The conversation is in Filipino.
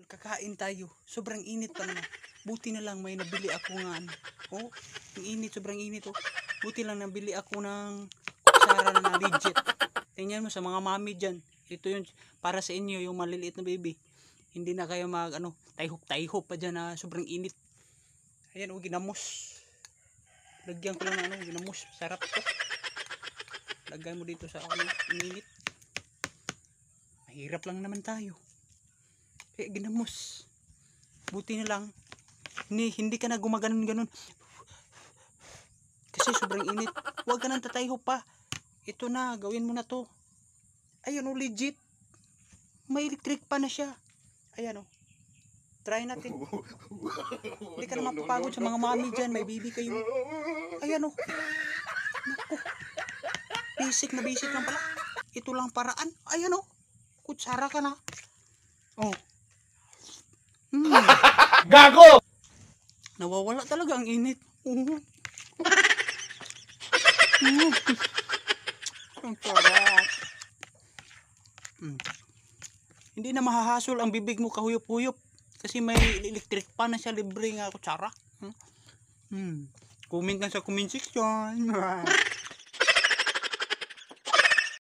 kakain tayo. Sobrang init pa naman. Buti na lang may nabili ako nga ano. Oh, ang init, sobrang init oh. Buti lang nabili ako ng kutsara na legit. Tingnan mo sa mga mami dyan. Ito yung para sa inyo, yung maliliit na baby. Hindi na kayo mag ano, tayhop pa dyan na sobrang init. Ayan oh, ginamos. Lagyan ko lang ng ano, ginamos. Sarap to. Lagay mo dito sa ano, init. Mahirap lang naman tayo. Kaya ginamos. Buti na lang hindi ka na gumaganon-ganon. Kasi sobrang init. Huwag ka nang tatayho pa. Ito na, gawin mo na to. Ayan o, legit. May electric pa na siya. Ayan o. Try natin. Hindi ka na mapapagod sa mga mami dyan. May baby kayo. Ayan o. Naku. Basic na basic lang pala. Ito lang paraan. Ayan o. Kutsara ka na. Oh. Gago! Nawawala talaga ang init. Ang sarap. Hindi na mahahasol ang bibig mo kahuyop-huyop. Kasi may electric pa na siya, libre nga kutsara. Comment lang sa comment section.